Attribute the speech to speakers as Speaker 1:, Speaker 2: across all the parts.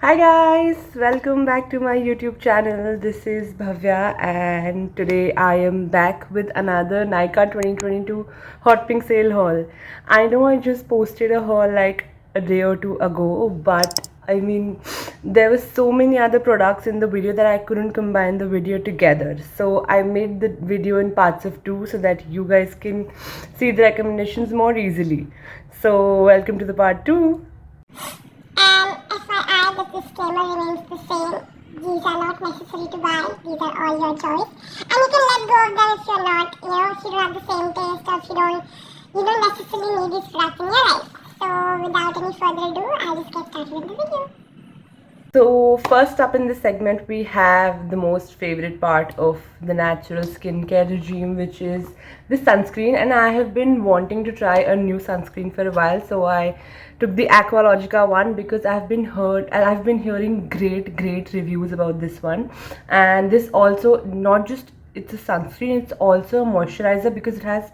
Speaker 1: Hi guys, welcome back to my YouTube channel. This is Bhavya and today I am back with another Nykaa 2022 Hot Pink Sale haul. I know I just posted a haul like a day or two ago, but there were so many other products in the video that I couldn't combine the video together. So I made the video in parts of two so that you guys can see the recommendations more easily. So welcome to the part 2.
Speaker 2: FYI, the disclaimer remains the same. These are not necessary to buy. These are all your choice. And you can let go of them if you're not, if you don't have the same taste or if you don't necessarily need these products in your life. So without any further ado, I'll just get started with the video.
Speaker 1: So first up in this segment, we have the most favorite part of the natural skincare regime, which is the sunscreen. And I have been wanting to try a new sunscreen for a while, so I took the Aqualogica one because I've been hearing great reviews about this one. And this also not just it's a sunscreen, it's also a moisturizer because it has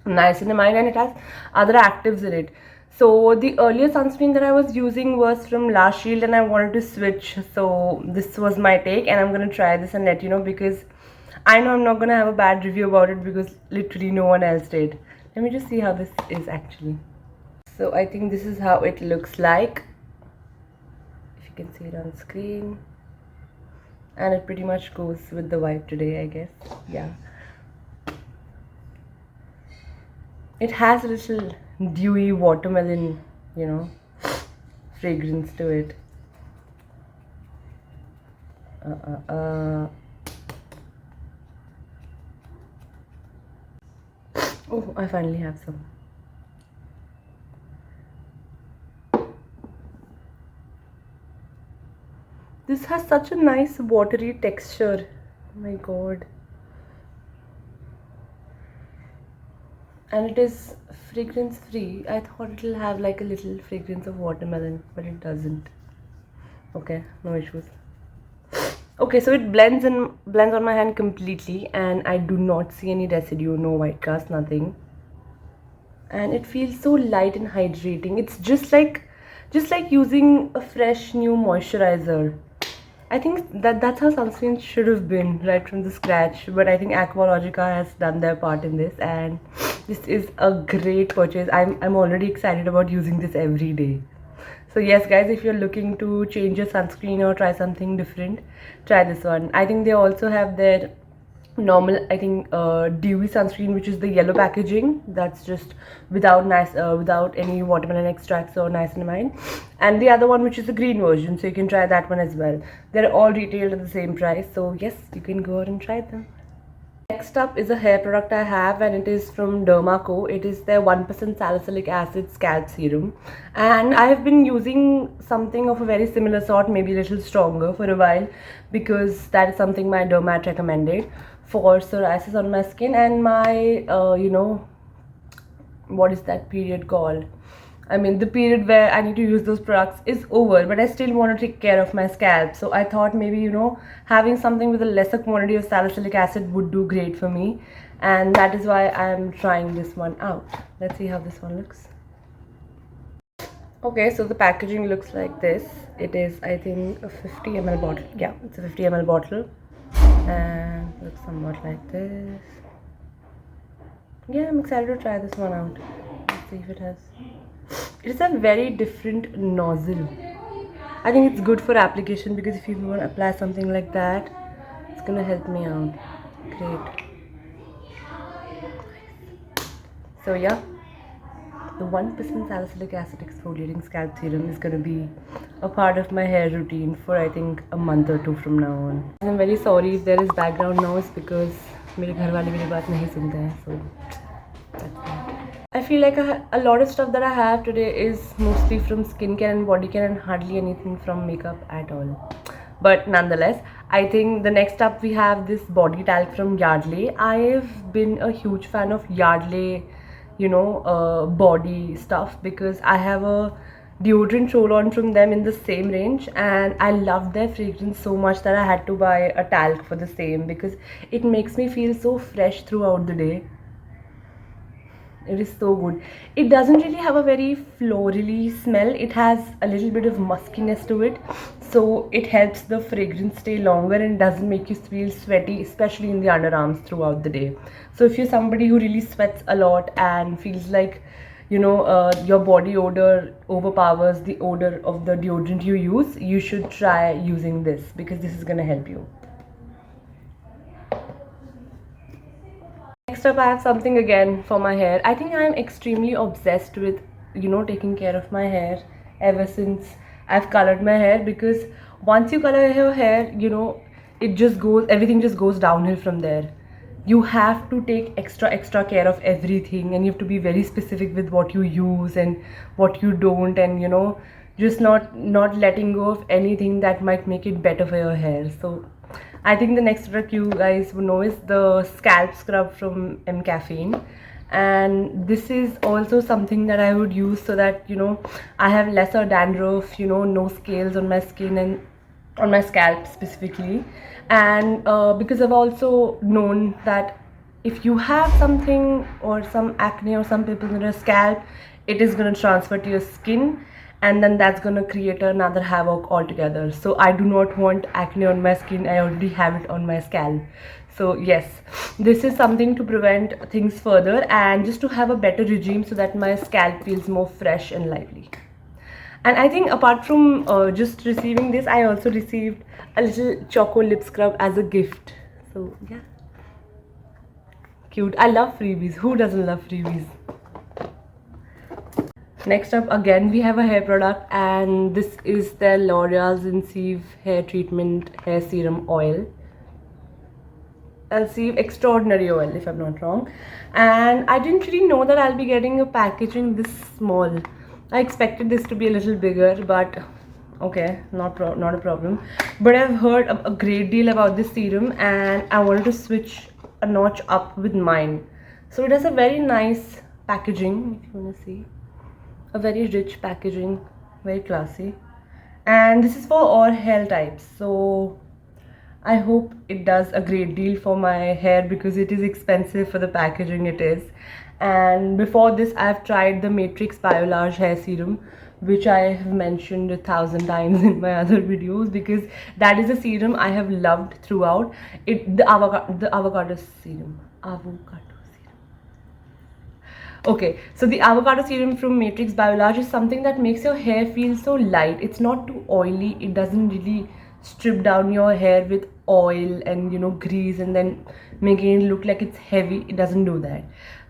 Speaker 1: niacinamide and it has other actives in it. So the earlier sunscreen that I was using was from La Shield and I wanted to switch. So this was my take and I'm going to try this and let you know because I know I'm not going to have a bad review about it because literally no one else did. Let me just see how this is actually. So I think this is how it looks like. If you can see it on screen. And it pretty much goes with the vibe today, I guess. Yeah. It has a little dewy watermelon, fragrance to it. Oh, I finally have some. This has such a nice watery texture. Oh my god. And it is fragrance free. I thought it'll have like a little fragrance of watermelon, but it doesn't. Okay, no issues. Okay, so it blends on my hand completely and I do not see any residue, no white cast, nothing. And it feels so light and hydrating. It's just like using a fresh new moisturizer. I think that's how sunscreen should have been right from the scratch, but I think Aqualogica has done their part in this and this is a great purchase. I'm already excited about using this every day. So yes guys, if you're looking to change your sunscreen or try something different, try this one. I think they also have their normal dewy sunscreen, which is the yellow packaging, that's just without any watermelon extracts or niacinamide, and the other one which is the green version, so you can try that one as well. They're all retailed at the same price, so yes, you can go out and try them. Next up is a hair product I have and it is from Dermaco. It is their 1% salicylic acid scalp serum and I have been using something of a very similar sort, maybe a little stronger, for a while because that is something my dermat recommended for psoriasis on my skin and my what is that period called? The period where I need to use those products is over, but I still want to take care of my scalp. So I thought maybe, having something with a lesser quantity of salicylic acid would do great for me. And that is why I'm trying this one out. Let's see how this one looks. Okay, so the packaging looks like this. It is, I think, a 50 ml bottle. Yeah, it's a 50 ml bottle. And looks somewhat like this. Yeah, I'm excited to try this one out. Let's see if it has... It is a very different nozzle. I think it's good for application because if you want to apply something like that, it's gonna help me out. Great. So yeah, the 1% salicylic acid exfoliating scalp serum is gonna be a part of my hair routine for I think a month or two from now on. I'm very sorry if there is background noise because मेरे घर वाले मेरी बात नहीं सुनते हैं, so that's that. I feel like a lot of stuff that I have today is mostly from skincare and body care and hardly anything from makeup at all. But nonetheless, I think the next up we have this body talc from Yardley. I've been a huge fan of Yardley, body stuff because I have a deodorant roll-on from them in the same range and I loved their fragrance so much that I had to buy a talc for the same because it makes me feel so fresh throughout the day. It is so good. It doesn't really have a very florally smell. It has a little bit of muskiness to it. So it helps the fragrance stay longer and doesn't make you feel sweaty, especially in the underarms throughout the day. So if you're somebody who really sweats a lot and feels like, your body odor overpowers the odor of the deodorant you use, you should try using this because this is going to help you. Next up, I have something again for my hair. I think I'm extremely obsessed with, taking care of my hair ever since I've colored my hair, because once you color your hair, everything just goes downhill from there. You have to take extra care of everything, and you have to be very specific with what you use and what you don't, and just not letting go of anything that might make it better for your hair. So I think the next product you guys would know is the scalp scrub from Caffeine, and this is also something that I would use so that I have lesser dandruff, no scales on my skin and on my scalp specifically. And because I've also known that if you have something or some acne or some pimples on your scalp, it is going to transfer to your skin, and then that's going to create another havoc altogether. So I do not want acne on my skin. I already have it on my scalp. So yes, this is something to prevent things further and just to have a better regime so that my scalp feels more fresh and lively. And I think apart from just receiving this, I also received a little choco lip scrub as a gift. So yeah, cute. I love freebies. Who doesn't love freebies? Next up, again we have a hair product, and this is the L'Oreal Zensive Hair Treatment Hair Serum Oil. Zensive Extraordinary Oil, if I'm not wrong. And I didn't really know that I'll be getting a packaging this small. I expected this to be a little bigger, but okay, not a problem. But I've heard a great deal about this serum, and I wanted to switch a notch up with mine. So it has a very nice packaging, if you want to see. A very rich packaging, very classy. And this is for all hair types. So I hope it does a great deal for my hair because it is expensive for the packaging it is. And before this, I've tried the Matrix Biolage hair serum, which I have mentioned 1,000 times in my other videos, because that is a serum I have loved throughout. The avocado serum. Okay, so the avocado serum from Matrix Biolage is something that makes your hair feel so light. It's not too oily. It doesn't really strip down your hair with oil and grease and then making it look like it's heavy. It doesn't do that.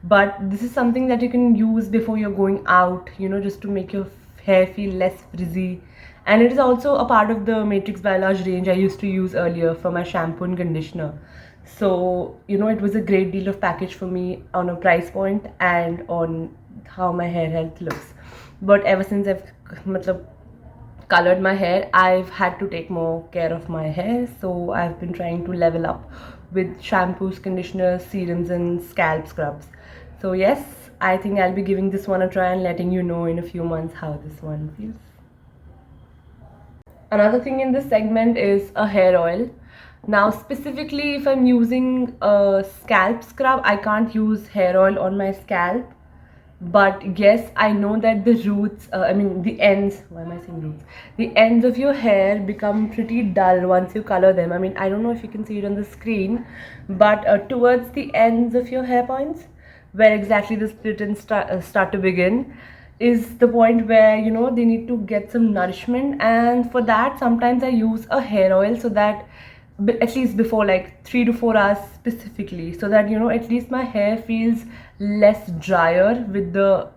Speaker 1: But this is something that you can use before you're going out, just to make your hair feel less frizzy. And it is also a part of the Matrix Biolage range I used to use earlier for my shampoo and conditioner. So it was a great deal of package for me on a price point and on how my hair health looks. But ever since I've colored my hair, I've had to take more care of my hair. So I've been trying to level up with shampoos, conditioners, serums and scalp scrubs. So yes, I think I'll be giving this one a try and letting you know in a few months how this one feels. Another thing in this segment is a hair oil. Now specifically, if I'm using a scalp scrub, I can't use hair oil on my scalp. But yes, I know that the roots, the ends, why am I saying roots? The ends of your hair become pretty dull once you color them. I don't know if you can see it on the screen, but towards the ends of your hair points, where exactly the split ends start to begin, is the point where they need to get some nourishment. And for that, sometimes I use a hair oil so that at least before like 3 to 4 hours specifically, so that at least my hair feels less drier with the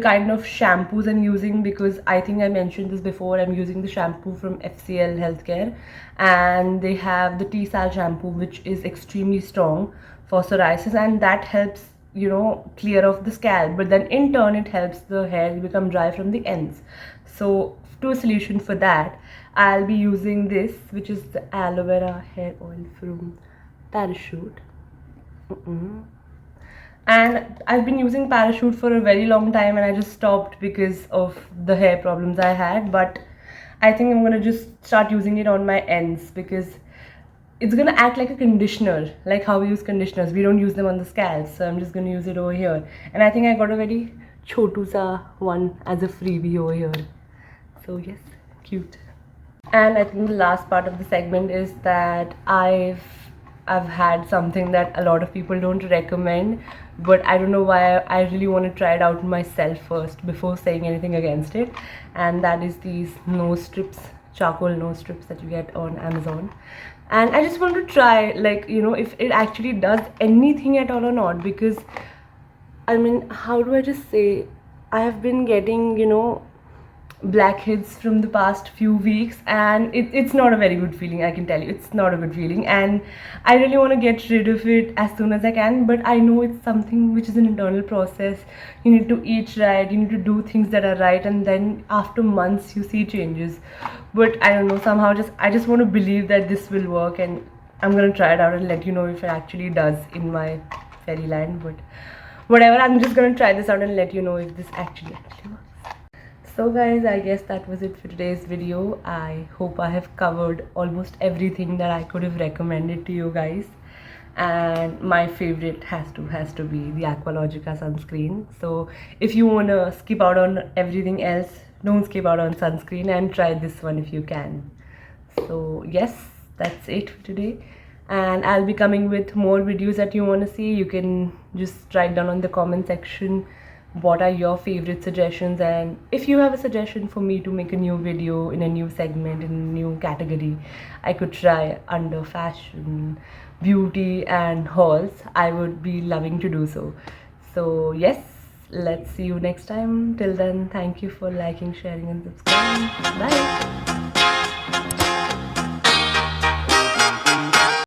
Speaker 1: kind of shampoos I'm using, because I think I mentioned this before. I'm using the shampoo from FCL Healthcare, and they have the tea sal shampoo, which is extremely strong for psoriasis, and that helps clear off the scalp, but then in turn it helps the hair become dry from the ends. So to a solution for that, I'll be using this, which is the aloe vera hair oil from Parachute. And I've been using Parachute for a very long time, and I just stopped because of the hair problems I had. But I think I'm gonna just start using it on my ends, because it's gonna act like a conditioner, like how we use conditioners. We don't use them on the scalp, so I'm just gonna use it over here. And I think I got a very chotu sa one as a freebie over here. So yes, cute. And I think the last part of the segment is that I've had something that a lot of people don't recommend, but I don't know why I really want to try it out myself first before saying anything against it. And that is these nose strips, charcoal nose strips that you get on Amazon. And I just want to try, like, if it actually does anything at all or not, because I mean, how do I just say, I have been getting, blackheads from the past few weeks, and it's not a very good feeling. I can tell you, it's not a good feeling, and I really want to get rid of it as soon as I can, but I know it's something which is an internal process. You need to eat right, you need to do things that are right, and then after months you see changes. But I don't know, somehow I just want to believe that this will work, and I'm gonna try it out and let you know if it actually does in my fairyland. But whatever, I'm just gonna try this out and let you know if this actually works. So guys, I guess that was it for today's video. I hope I have covered almost everything that I could have recommended to you guys. And my favorite has to be the Aqualogica sunscreen. So if you wanna skip out on everything else, don't skip out on sunscreen and try this one if you can. So yes, that's it for today. And I'll be coming with more videos that you want to see. You can just write down on the comment section what are your favorite suggestions, and if you have a suggestion for me to make a new video in a new segment, in a new category I could try under fashion, beauty and hauls, I would be loving to do so. So yes, let's see you next time. Till then, thank you for liking, sharing and subscribing. Bye.